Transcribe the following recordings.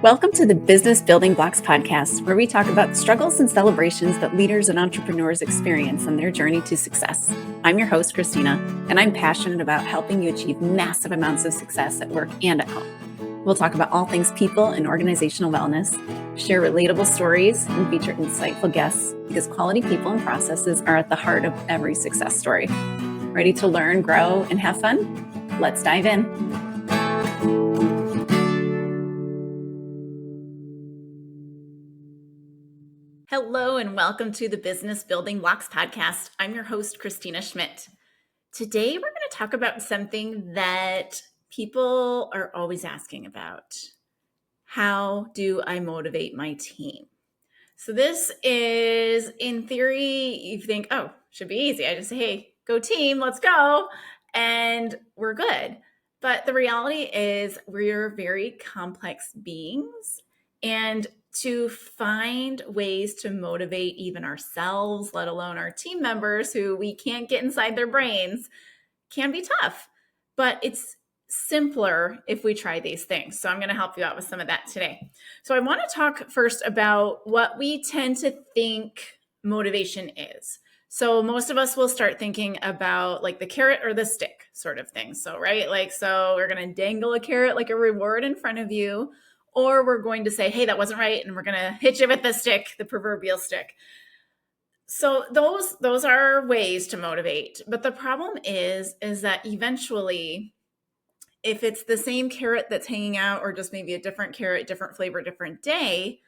Welcome to the Business Building Blocks podcast, where we talk about struggles and celebrations that leaders and entrepreneurs experience on their journey to success. I'm your host, Kristina, and I'm passionate about helping you achieve massive amounts of success at work and at home. We'll talk about all things people and organizational wellness, share relatable stories, and feature insightful guests because quality people and processes are at the heart of every success story. Ready to learn, grow, and have fun? Let's dive in. Hello and welcome to the Business Building Blocks podcast. I'm your host, Kristina Schmidt. Today, we're going to talk about something that people are always asking about. How do I motivate my team? So this is, in theory, you think, oh, should be easy. I just say, hey, go team, let's go, and we're good. But the reality is we're very complex beings, and to find ways to motivate even ourselves, let alone our team members who we can't get inside their brains, can be tough. But it's simpler if we try these things. So I'm going to help you out with some of that today. So I want to talk first about what we tend to think motivation is. So most of us will start thinking about like the carrot or the stick sort of thing. So, right? So we're going to dangle a carrot like a reward in front of you, or we're going to say, hey, that wasn't right. And we're going to hit you with the stick, the proverbial stick. So those are ways to motivate. But the problem is that eventually, if it's the same carrot that's hanging out or just maybe a different carrot, different flavor, different day,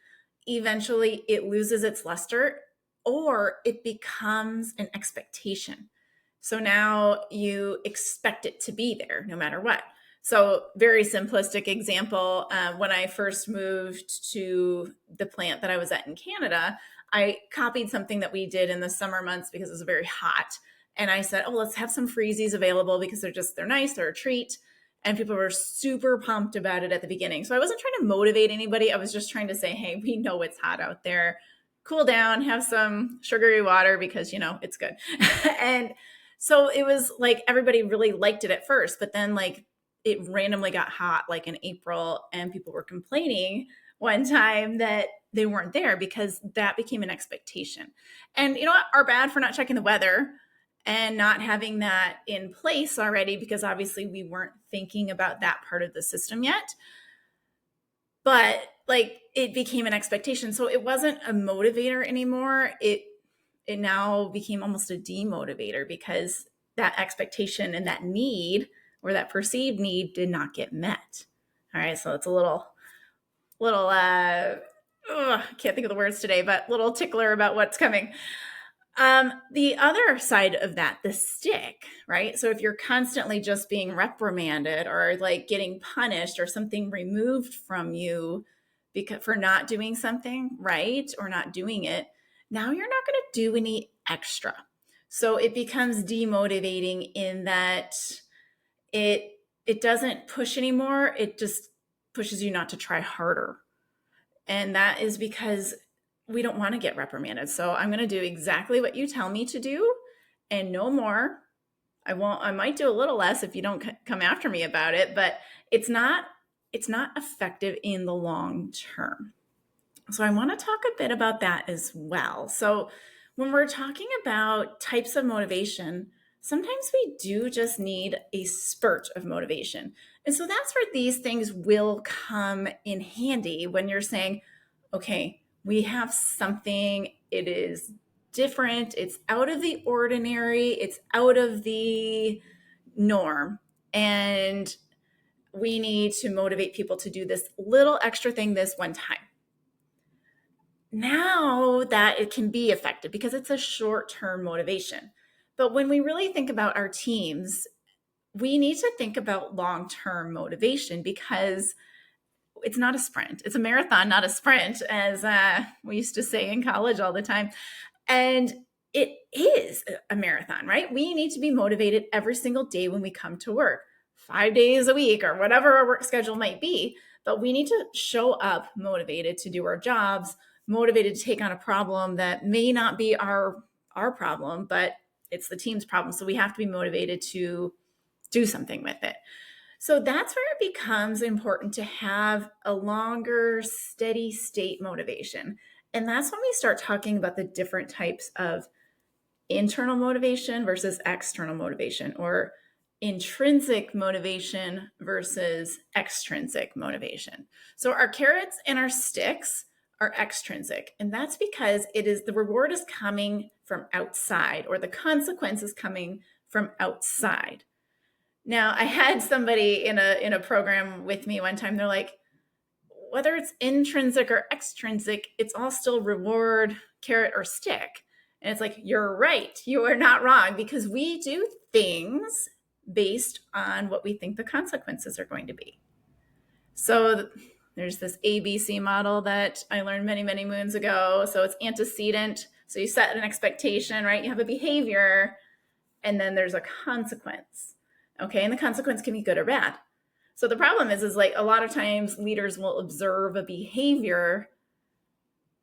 eventually it loses its luster or it becomes an expectation. So now you expect it to be there no matter what. So very simplistic example, when I first moved to the plant that I was at in Canada, I copied something that we did in the summer months because it was very hot. And I said, oh, let's have some freezies available because they're nice, they're a treat. And people were super pumped about it at the beginning. So I wasn't trying to motivate anybody. I was just trying to say, hey, we know it's hot out there. Cool down, have some sugary water because, it's good. And so it was like everybody really liked it at first, but then it randomly got hot like in April and people were complaining one time that they weren't there because that became an expectation. And you know what? Our bad for not checking the weather and not having that in place already, because obviously we weren't thinking about that part of the system yet. But it became an expectation. So it wasn't a motivator anymore. It now became almost a demotivator because that expectation and that need or that perceived need did not get met. All right. So it's a little, can't think of the words today, but little tickler about what's coming. The other side of that, the stick, right? So if you're constantly just being reprimanded or getting punished or something removed from you for not doing something right or not doing it, now you're not going to do any extra. So it becomes demotivating in that it doesn't push anymore. It just pushes you not to try harder. And that is because we don't want to get reprimanded. So I'm going to do exactly what you tell me to do and no more. I might do a little less if you don't come after me about it, but it's not effective in the long term. So I want to talk a bit about that as well. So when we're talking about types of motivation, sometimes we do just need a spurt of motivation. And so that's where these things will come in handy when you're saying, okay, we have something, it is different, it's out of the ordinary, it's out of the norm, and we need to motivate people to do this little extra thing this one time. Now that it can be effective because it's a short-term motivation. But when we really think about our teams, we need to think about long-term motivation because it's not a sprint. It's a marathon, not a sprint, as we used to say in college all the time. And it is a marathon, right? We need to be motivated every single day when we come to work, 5 days a week or whatever our work schedule might be. But we need to show up motivated to do our jobs, motivated to take on a problem that may not be our problem, but it's the team's problem. So we have to be motivated to do something with it. So that's where it becomes important to have a longer, steady state motivation. And that's when we start talking about the different types of internal motivation versus external motivation, or intrinsic motivation versus extrinsic motivation. So our carrots and our sticks are extrinsic, and that's because it is the reward is coming from outside, or the consequence is coming from outside. Now, I had somebody in a program with me one time. They're like, whether it's intrinsic or extrinsic, it's all still reward, carrot, or stick. And it's like, you're right. You are not wrong, because we do things based on what we think the consequences are going to be. So there's this ABC model that I learned many, many moons ago. So it's antecedent. So you set an expectation, right? You have a behavior, and then there's a consequence. Okay. And the consequence can be good or bad. So the problem is like a lot of times leaders will observe a behavior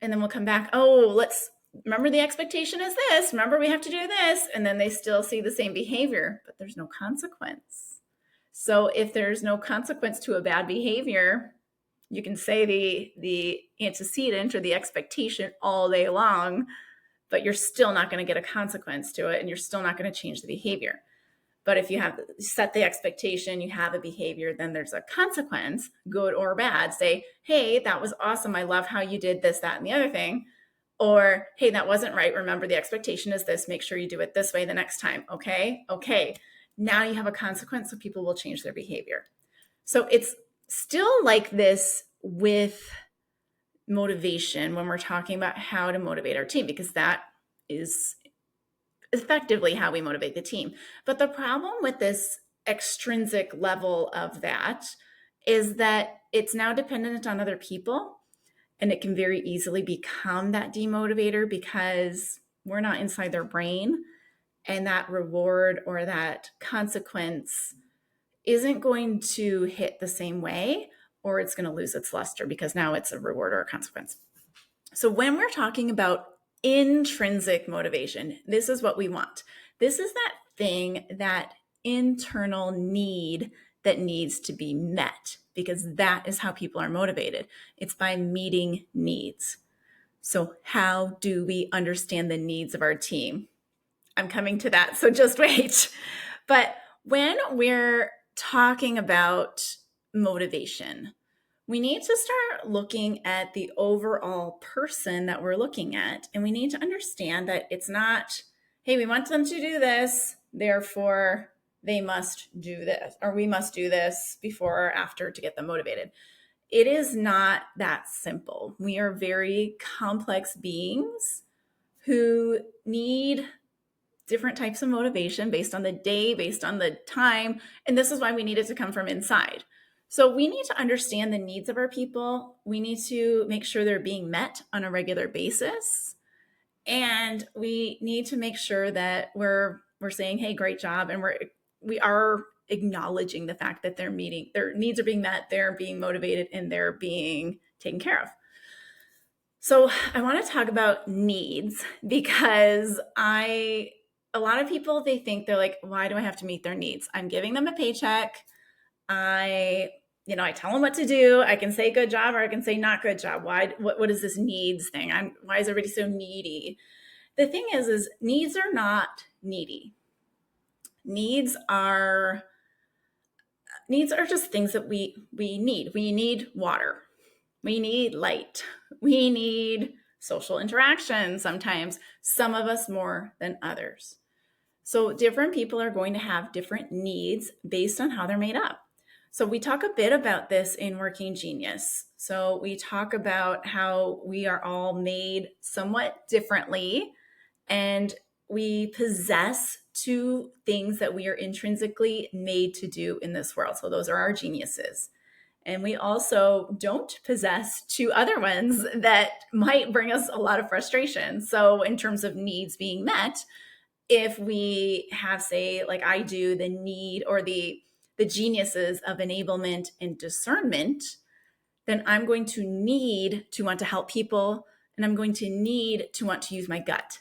and then we'll come back, oh, let's remember the expectation is this. Remember, we have to do this. And then they still see the same behavior, but there's no consequence. So if there's no consequence to a bad behavior, you can say the antecedent or the expectation all day long, but you're still not going to get a consequence to it, and you're still not going to change the behavior. But if you have set the expectation, you have a behavior, then there's a consequence, good or bad. Say, hey, that was awesome. I love how you did this, that, and the other thing. Or, hey, that wasn't right. Remember, the expectation is this. Make sure you do it this way the next time. Okay. Now you have a consequence, so people will change their behavior. So it's still like this with motivation when we're talking about how to motivate our team, because that is effectively how we motivate the team. But the problem with this extrinsic level of that is that it's now dependent on other people, and it can very easily become that demotivator because we're not inside their brain, and that reward or that consequence isn't going to hit the same way, or it's going to lose its luster because now it's a reward or a consequence. So when we're talking about intrinsic motivation, this is what we want. This is that thing, that internal need that needs to be met, because that is how people are motivated. It's by meeting needs. So how do we understand the needs of our team? I'm coming to that, so just wait. But when we're talking about motivation, we need to start looking at the overall person that we're looking at. And we need to understand that it's not, hey, we want them to do this, therefore they must do this, or we must do this before or after to get them motivated. It is not that simple. We are very complex beings who need different types of motivation based on the day, based on the time. And this is why we need it to come from inside. So we need to understand the needs of our people. We need to make sure they're being met on a regular basis. And we need to make sure that we're saying, hey, great job. And we are acknowledging the fact that their needs are being met, they're being motivated, and they're being taken care of. So I want to talk about needs, because a lot of people, they think, they're like, why do I have to meet their needs? I'm giving them a paycheck. I tell them what to do. I can say good job, or I can say not good job. What is this needs thing? Why is everybody so needy? The thing is needs are not needy. Needs are just things that we need. We need water. We need light. We need social interaction sometimes, some of us more than others. So different people are going to have different needs based on how they're made up. So we talk a bit about this in Working Genius. So we talk about how we are all made somewhat differently, and we possess two things that we are intrinsically made to do in this world. So those are our geniuses. And we also don't possess two other ones that might bring us a lot of frustration. So in terms of needs being met, if we have, say, like I do, the need or the geniuses of enablement and discernment, then I'm going to need to want to help people, and I'm going to need to want to use my gut.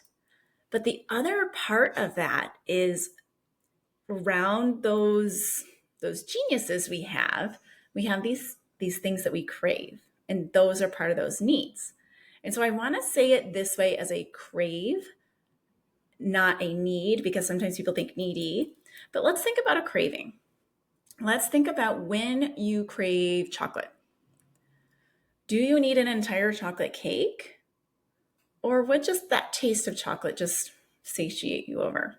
But the other part of that is around those those geniuses we have these things that we crave, and those are part of those needs. And so I want to say it this way, as a crave, not a need, because sometimes people think needy. But let's think about a craving. Let's think about when you crave chocolate. Do you need an entire chocolate cake? Or would just that taste of chocolate just satiate you over?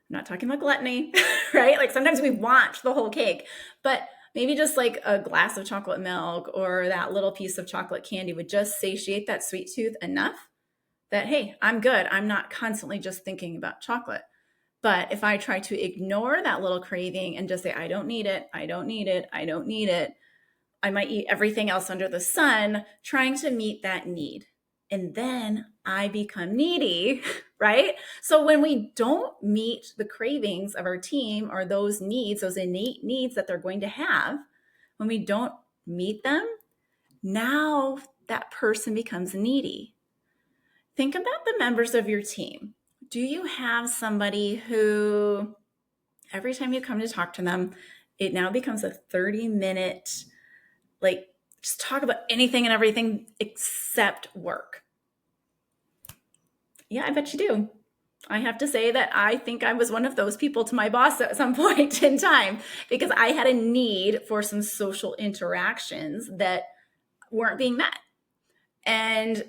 I'm not talking about gluttony, right? Like sometimes we want the whole cake, but maybe just like a glass of chocolate milk or that little piece of chocolate candy would just satiate that sweet tooth enough that, hey, I'm good. I'm not constantly just thinking about chocolate. But if I try to ignore that little craving and just say, I don't need it, I don't need it, I don't need it, I might eat everything else under the sun trying to meet that need. And then I become needy, right? So when we don't meet the cravings of our team or those needs, those innate needs that they're going to have, when we don't meet them, now that person becomes needy. Think about the members of your team. Do you have somebody who every time you come to talk to them, it now becomes a 30-minute, like, just talk about anything and everything except work? Yeah, I bet you do. I have to say that I think I was one of those people to my boss at some point in time, because I had a need for some social interactions that weren't being met. And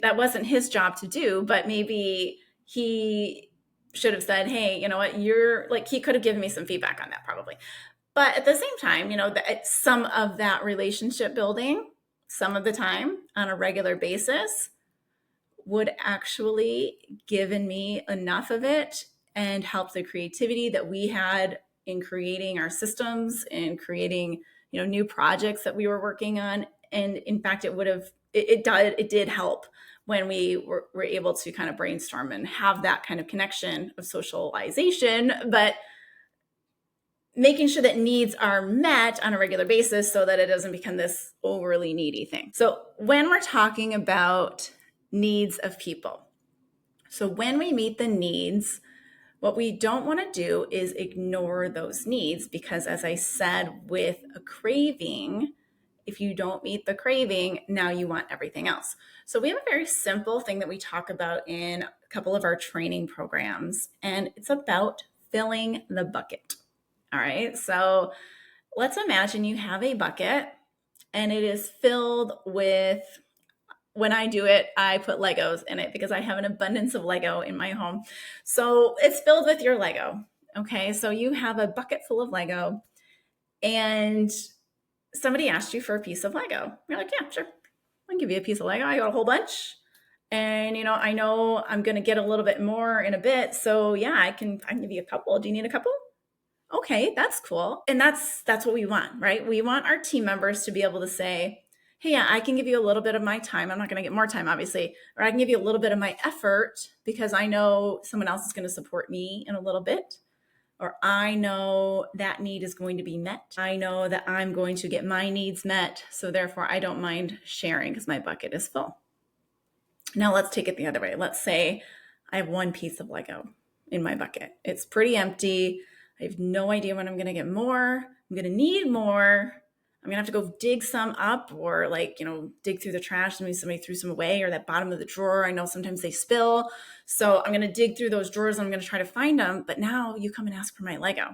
that wasn't his job to do, but maybe he should have said, hey, you know what, you're like, he could have given me some feedback on that probably. But at the same time, some of that relationship building, some of the time on a regular basis, would actually given me enough of it and help the creativity that we had in creating our systems and creating, new projects that we were working on. And in fact, it did help when we were able to kind of brainstorm and have that kind of connection of socialization, but making sure that needs are met on a regular basis so that it doesn't become this overly needy thing. So when we're talking about needs of people, so when we meet the needs, what we don't want to do is ignore those needs, because as I said, with a craving, if you don't meet the craving, now you want everything else. So we have a very simple thing that we talk about in a couple of our training programs, and it's about filling the bucket. All right. So let's imagine you have a bucket and it is filled with, when I do it, I put Legos in it because I have an abundance of Lego in my home. So it's filled with your Lego. Okay. So you have a bucket full of Lego and somebody asked you for a piece of Lego. You're like, yeah, sure. I can give you a piece of Lego. I got a whole bunch. And, I know I'm going to get a little bit more in a bit. So yeah, I can give you a couple. Do you need a couple? Okay, that's cool. And that's what we want, right? We want our team members to be able to say, hey, yeah, I can give you a little bit of my time. I'm not going to get more time, obviously, or I can give you a little bit of my effort because I know someone else is going to support me in a little bit, or I know that need is going to be met. I know that I'm going to get my needs met. So therefore, I don't mind sharing because my bucket is full. Now let's take it the other way. Let's say I have one piece of Lego in my bucket. It's pretty empty. I have no idea when I'm going to get more. I'm going to need more. I'm going to have to go dig some up, or dig through the trash. Maybe somebody threw some away, or that bottom of the drawer. I know sometimes they spill. So I'm going to dig through those drawers and I'm going to try to find them. But now you come and ask for my Lego.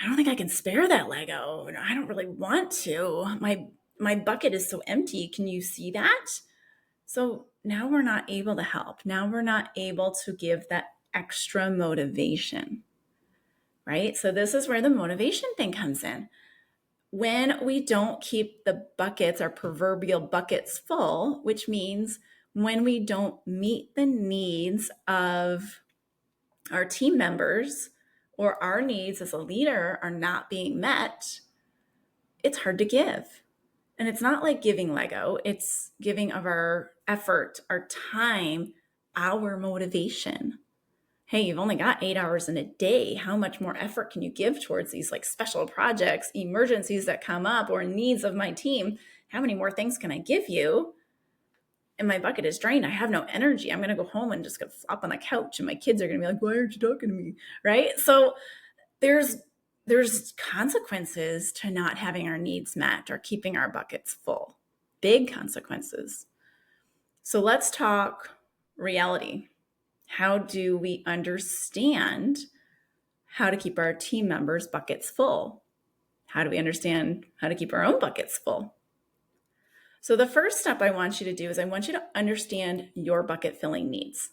I don't think I can spare that Lego. I don't really want to. My bucket is so empty. Can you see that? So now we're not able to help. Now we're not able to give that extra motivation, right? So this is where the motivation thing comes in. When we don't keep the buckets, our proverbial buckets, full, which means when we don't meet the needs of our team members, or our needs as a leader are not being met, it's hard to give. And it's not like giving Lego, it's giving of our effort, our time, our motivation. Hey, you've only got 8 hours in a day. How much more effort can you give towards these special projects, emergencies that come up, or needs of my team? How many more things can I give you? And my bucket is drained. I have no energy. I'm going to go home and just go flop on the couch, and my kids are going to be like, why aren't you talking to me? Right? So there's consequences to not having our needs met or keeping our buckets full. Big consequences. So let's talk reality. How do we understand how to keep our team members' buckets full? How do we understand how to keep our own buckets full? So the first step I want you to do is I want you to understand your bucket filling needs.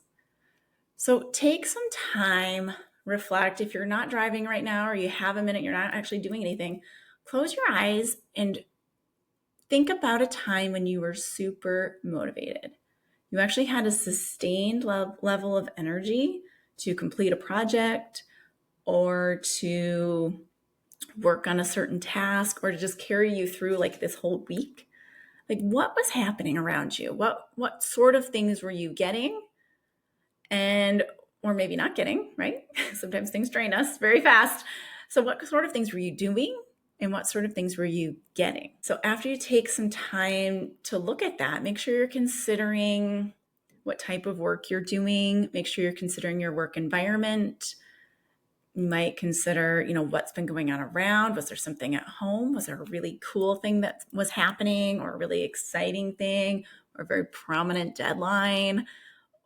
So take some time, reflect. If you're not driving right now or you have a minute, you're not actually doing anything, close your eyes and think about a time when you were super motivated. You actually had a sustained level of energy to complete a project or to work on a certain task or to just carry you through like this whole week. Like, what was happening around you? What sort of things were you getting and or maybe not getting, right? Sometimes things drain us very fast. So what sort of things were you doing and what sort of things were you getting? So after you take some time to look at that, make sure you're considering what type of work you're doing. Make sure you're considering your work environment. You might consider, what's been going on around. Was there something at home? Was there a really cool thing that was happening or a really exciting thing or a very prominent deadline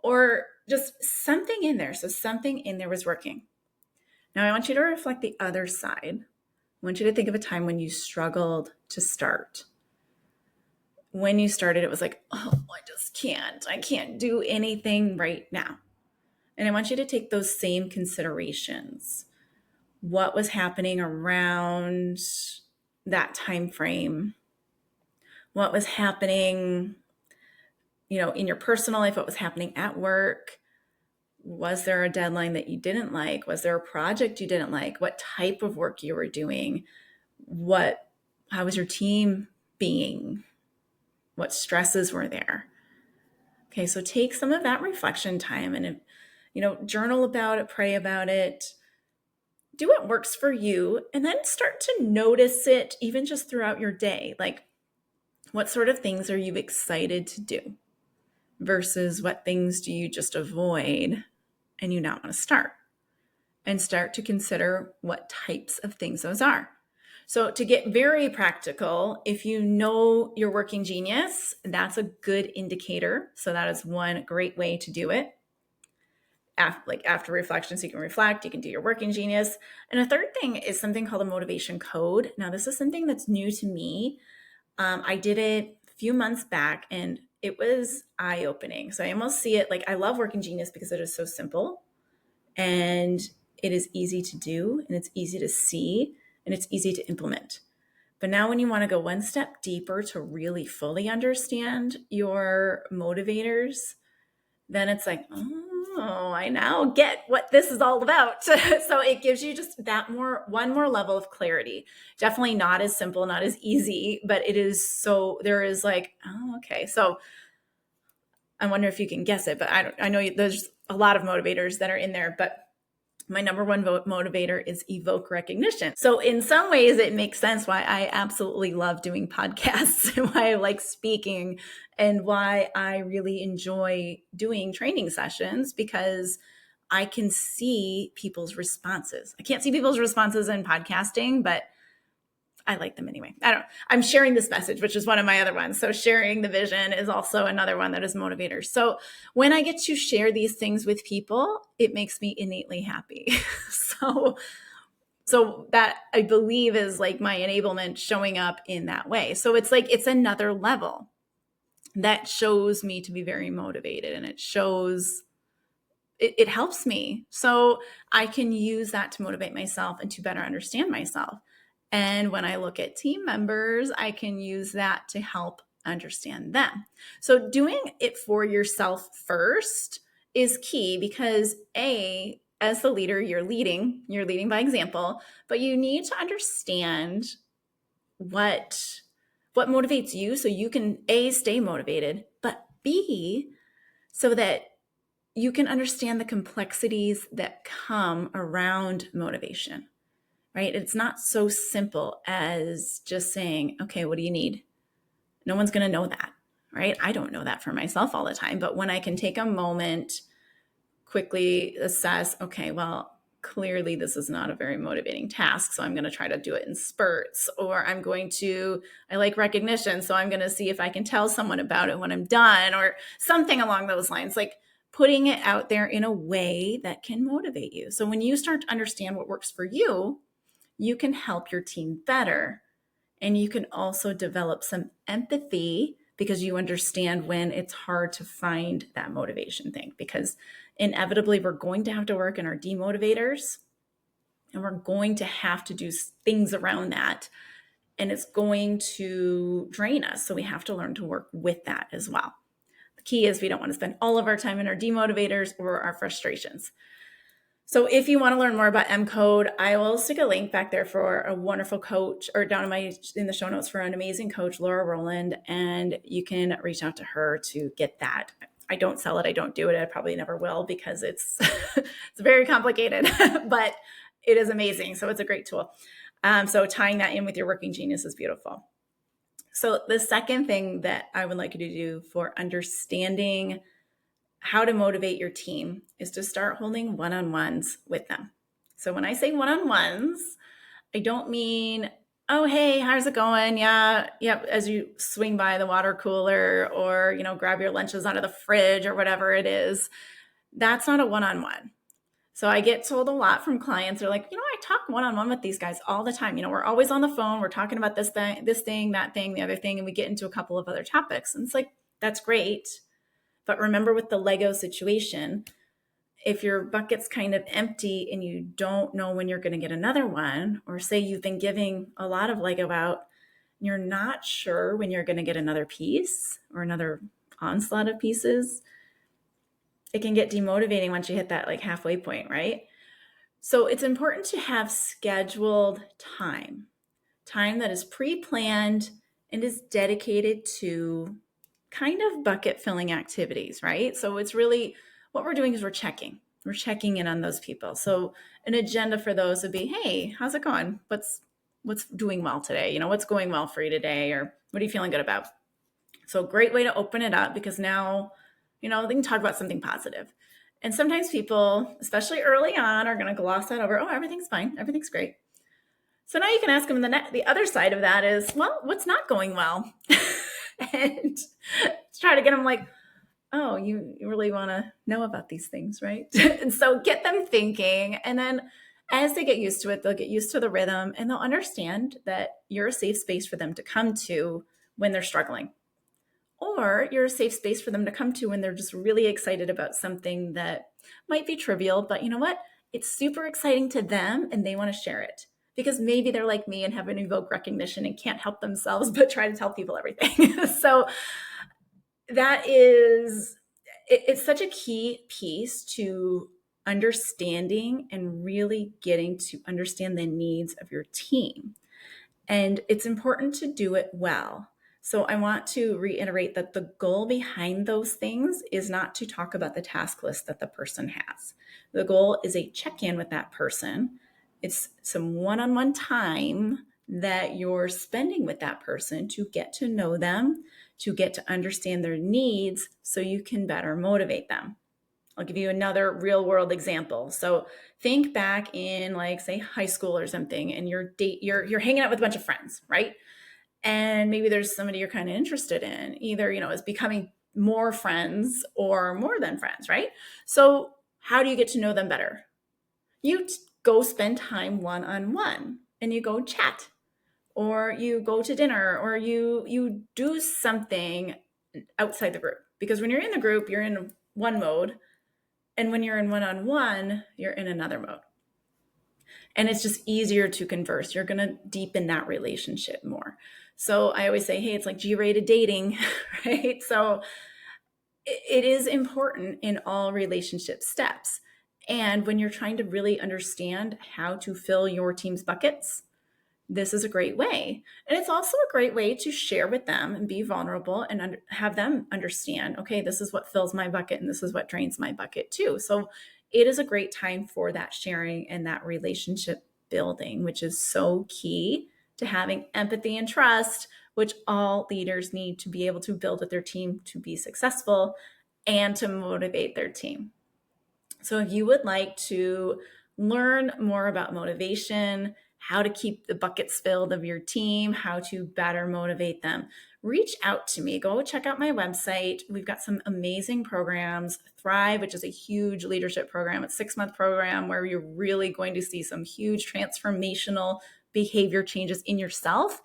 or just something in there? So something in there was working. Now I want you to reflect the other side. I want you to think of a time when you struggled to start. When you started, it was like, oh, I can't do anything right now. And I want you to take those same considerations. What was happening around that time frame? What was happening, in your personal life? What was happening at work? Was there a deadline that you didn't like? Was there a project you didn't like? What type of work you were doing? How was your team being? What stresses were there? Okay, so take some of that reflection time and, journal about it, pray about it, do what works for you, and then start to notice it even just throughout your day. Like, what sort of things are you excited to do versus what things do you just avoid and you not want to start? And start to consider what types of things those are. So to get very practical, if you know your working genius, that's a good indicator. So that is one great way to do it. After reflection, so you can reflect, you can do your working genius. And a third thing is something called a motivation code. Now, this is something that's new to me. I did it a few months back and it was eye-opening. So I almost see it like I love working genius because it is so simple and it is easy to do and it's easy to see and it's easy to implement. But now when you want to go one step deeper to really fully understand your motivators, then it's like, oh, I now get what this is all about. So it gives you just one more level of clarity. Definitely not as simple, not as easy, but it is there is like, oh, okay. So I wonder if you can guess it, but I know there's a lot of motivators that are in there, but my number one motivator is evoke recognition. So in some ways, it makes sense why I absolutely love doing podcasts and why I like speaking and why I really enjoy doing training sessions because I can see people's responses. I can't see people's responses in podcasting, but I like them anyway. I'm sharing this message, which is one of my other ones. So sharing the vision is also another one that is motivators. So when I get to share these things with people, it makes me innately happy. So that I believe is like my enablement showing up in that way. So it's like, it's another level that shows me to be very motivated and it helps me. So I can use that to motivate myself and to better understand myself. And when I look at team members, I can use that to help understand them. So doing it for yourself first is key because as the leader, you're leading by example, but you need to understand what motivates you so you can stay motivated, but B, so that you can understand the complexities that come around motivation. Right? It's not so simple as just saying, okay, what do you need? No one's going to know that, right? I don't know that for myself all the time. But when I can take a moment, quickly assess, okay, well, clearly this is not a very motivating task, so I'm going to try to do it in spurts, or I like recognition, so I'm going to see if I can tell someone about it when I'm done, or something along those lines, like putting it out there in a way that can motivate you. So when you start to understand what works for you, you can help your team better. And you can also develop some empathy because you understand when it's hard to find that motivation thing, because inevitably we're going to have to work in our demotivators, and we're going to have to do things around that, and it's going to drain us. So we have to learn to work with that as well. The key is we don't want to spend all of our time in our demotivators or our frustrations. So if you want to learn more about M Code, I will stick a link back there for a wonderful coach, or down in the show notes for an amazing coach, Laura Rowland, and you can reach out to her to get that. I don't sell it. I don't do it. I probably never will, because it's it's very complicated, but it is amazing. So it's a great tool. So tying that in with your working genius is beautiful. So the second thing that I would like you to do for understanding how to motivate your team is to start holding one-on-ones with them. So when I say one-on-ones, I don't mean, oh, hey, how's it going? Yeah, yep, as you swing by the water cooler, or, grab your lunches out of the fridge or whatever it is. That's not a one-on-one. So I get told a lot from clients, they're like, I talk one-on-one with these guys all the time. We're always on the phone. We're talking about this thing, that thing, the other thing, and we get into a couple of other topics. And it's like, that's great. But remember, with the Lego situation, if your bucket's kind of empty and you don't know when you're going to get another one, or say you've been giving a lot of Lego out, you're not sure when you're going to get another piece or another onslaught of pieces, it can get demotivating once you hit that halfway point, right? So it's important to have scheduled time that is pre-planned and is dedicated to kind of bucket filling activities, right? So it's really, what we're doing is we're checking in on those people. So an agenda for those would be, hey, how's it going? What's doing well today? What's going well for you today? Or what are you feeling good about? So great way to open it up, because now, they can talk about something positive. And sometimes people, especially early on, are going to gloss that over. Oh, everything's fine. Everything's great. So now you can ask them the other side of that is, well, what's not going well? And try to get them like, oh, you really want to know about these things, right? And so get them thinking. And then as they get used to it, they'll get used to the rhythm, and they'll understand that you're a safe space for them to come to when they're struggling. Or you're a safe space for them to come to when they're just really excited about something that might be trivial, but you know what? It's super exciting to them and they want to share it. Because maybe they're like me and have an evoked recognition and can't help themselves but try to tell people everything. So it's such a key piece to understanding and really getting to understand the needs of your team. And it's important to do it well. So I want to reiterate that the goal behind those things is not to talk about the task list that the person has. The goal is a check-in with that person. It's some one-on-one time that you're spending with that person to get to know them, to get to understand their needs so you can better motivate them. I'll give you another real world example. So think back in say high school or something, and you're hanging out with a bunch of friends, right? And maybe there's somebody you're kind of interested in, either, is becoming more friends or more than friends, right? So how do you get to know them better? You go spend time one-on-one and you go chat, or you go to dinner, or you do something outside the group. Because when you're in the group, you're in one mode. And when you're in one-on-one, you're in another mode. And it's just easier to converse. You're going to deepen that relationship more. So I always say, hey, it's like G-rated dating, right? So it is important in all relationship steps. And when you're trying to really understand how to fill your team's buckets, this is a great way. And it's also a great way to share with them and be vulnerable and have them understand, okay, this is what fills my bucket and this is what drains my bucket too. So it is a great time for that sharing and that relationship building, which is so key to having empathy and trust, which all leaders need to be able to build with their team to be successful and to motivate their team. So if you would like to learn more about motivation, how to keep the buckets filled of your team, how to better motivate them, reach out to me. Go check out my website. We've got some amazing programs. Thrive, which is a huge leadership program, it's a 6-month program where you're really going to see some huge transformational behavior changes in yourself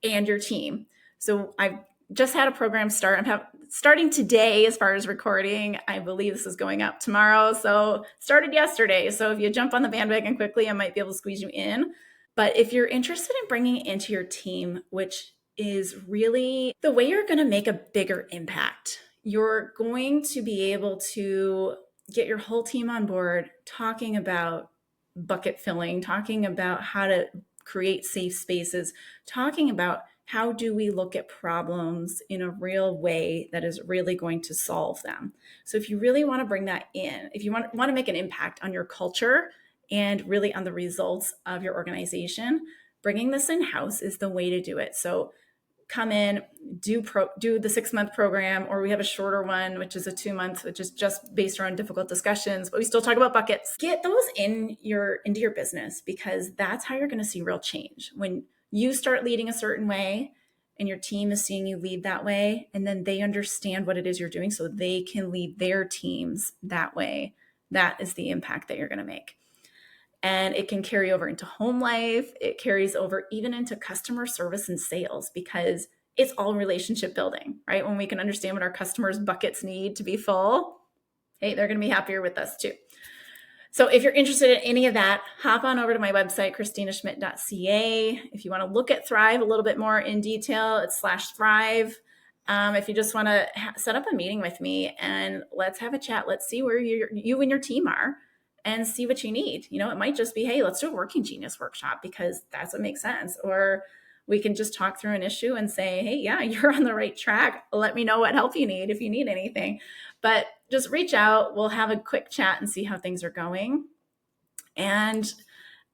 and your team. So I've just had a program start. I'm starting today as far as recording. I believe this is going up tomorrow. So started yesterday. So if you jump on the bandwagon quickly, I might be able to squeeze you in. But if you're interested in bringing it into your team, which is really the way you're going to make a bigger impact, you're going to be able to get your whole team on board talking about bucket filling, talking about how to create safe spaces, talking about how do we look at problems in a real way that is really going to solve them. So if you really want to bring that in, if you want to make an impact on your culture and really on the results of your organization, bringing this in-house is the way to do it. So come in, do the 6-month program, or we have a shorter one, which is a 2-month, which is just based around difficult discussions, but we still talk about buckets. Get those into your business, because that's how you're going to see real change. When you start leading a certain way and your team is seeing you lead that way, and then they understand what it is you're doing so they can lead their teams that way, that is the impact that you're going to make. And it can carry over into home life. It carries over even into customer service and sales, because it's all relationship building, right? When we can understand what our customers' buckets need to be full, hey, they're going to be happier with us too. So if you're interested in any of that, hop on over to my website, KristinaSchmidt.ca. If you want to look at Thrive a little bit more in detail, it's /Thrive. If you just want to set up a meeting with me and let's have a chat, let's see where you and your team are and see what you need. It might just be, hey, let's do a Working Genius workshop because that's what makes sense. Or we can just talk through an issue and say, hey, yeah, you're on the right track. Let me know what help you need if you need anything. But just reach out. We'll have a quick chat and see how things are going. And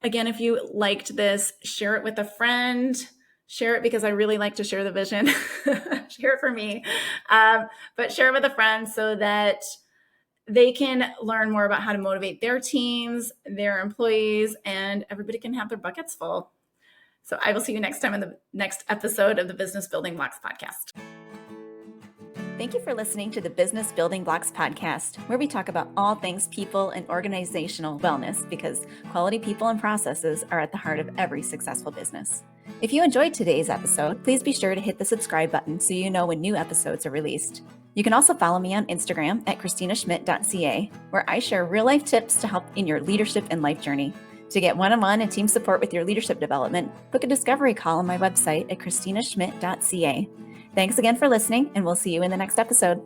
again, if you liked this, share it with a friend. Share it because I really like to share the vision. Share it for me. But share it with a friend so that they can learn more about how to motivate their teams, their employees, and everybody can have their buckets full. So I will see you next time in the next episode of the Business Building Blocks podcast. Thank you for listening to the Business Building Blocks podcast, where we talk about all things people and organizational wellness, because quality people and processes are at the heart of every successful business. If you enjoyed today's episode, please be sure to hit the subscribe button so you know when new episodes are released. You can also follow me on Instagram at KristinaSchmidt.ca, where I share real-life tips to help in your leadership and life journey. To get one-on-one and team support with your leadership development, book a discovery call on my website at KristinaSchmidt.ca. Thanks again for listening, and we'll see you in the next episode.